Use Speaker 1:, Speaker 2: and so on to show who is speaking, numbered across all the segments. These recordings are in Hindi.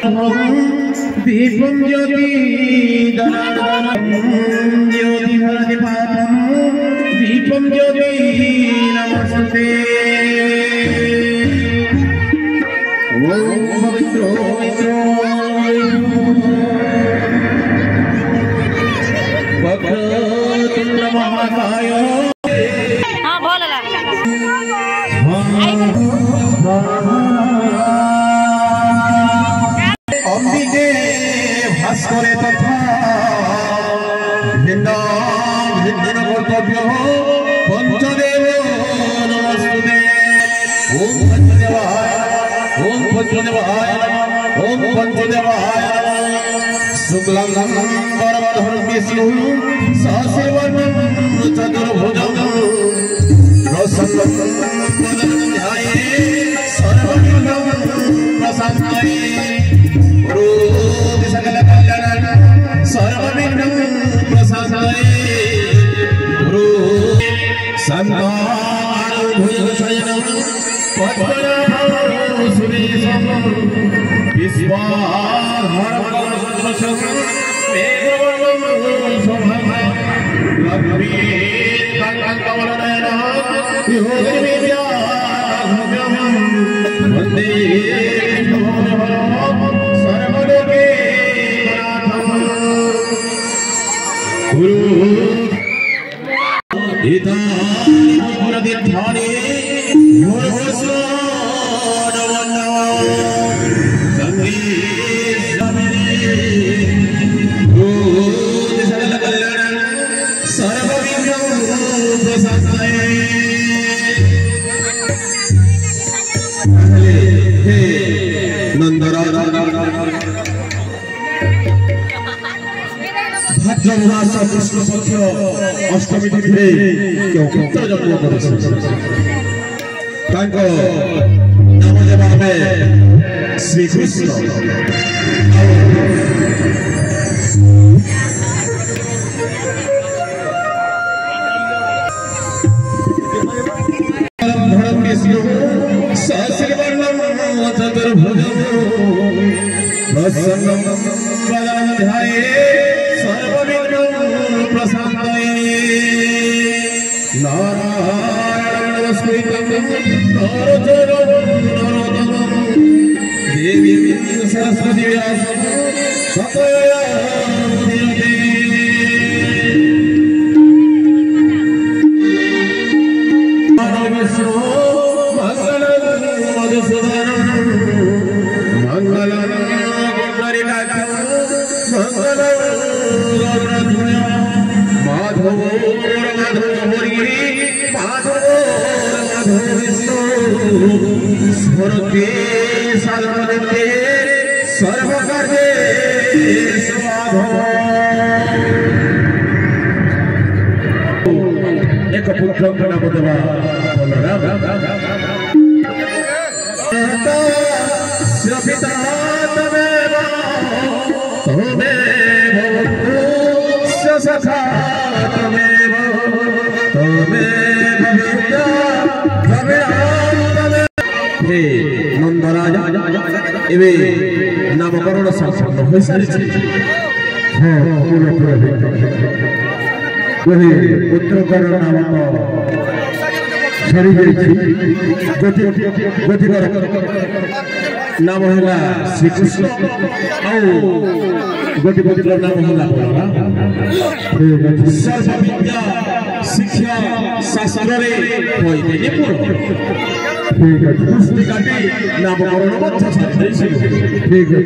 Speaker 1: दीपम ज्योति ज्योति भरति पापम दीपम ज्योति नमस्ते ओम पवित्रो मित्रो वक्रतुंड महाकाय।
Speaker 2: हाँ बोल ला
Speaker 1: अंबिके भास्करे तथा भिन्न भिन्न कर्तव्य पंचदेव नमस्ते ओम पंचदेवाय ओम पंचदेवाय ओम पंचदेवाय शुक्लं वरदं विष्णु सहस्रवर्णं चतुर्भुजं प्रसन्नं ध्याये सर्वविघ्नं प्रशान्तये सकल कल्याण सर्वविघ्नं प्रशान्तये गुरु संतान भुजगशयनं पद्मनाभं सुरेशं विश्वाधारं मेघवर्णं शोभनं लक्ष्मीकान्तकमलनयनं योगिविद्याधरं वन्दे सर्वलोके गुरु इतानि भाद्रमास कृष्ण पक्ष अष्टमी तिथि क्यों पुत्र जन्म करेছে तांको नाम देबा हमें श्री कृष्ण धर्म विष्णु सहस्रवर्णं चतुर्भुजं प्रसन्नं वदनं ध्याये सर्वविघ्नं प्रशान्तये नारायणं नमस्कृतं नरोत्तमं देवीं सरस्वती व्यासं ततो जयते। विष्णु मंगलं मधुसूदनं मंगलं पुंडरीकाक्षं मंगलं माधव माधव विष्णु स्मरते सर्वदेवते सर्वकार्ये एक पुत्र नाम देवा पिता तमेव तमेव सखा तमेव तमेव विद्या हे नंदराज एवे नामकरण संपन्न हो सारी हां पूरा वही पुत्रकर नामक सरी गतिकर नाम है श्री कृष्ण गतिकर नाम है सर्व विद्या शिक्षा शास्त्र ठीक है पुस्तिकाटी नामकरण ठीक है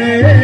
Speaker 1: रे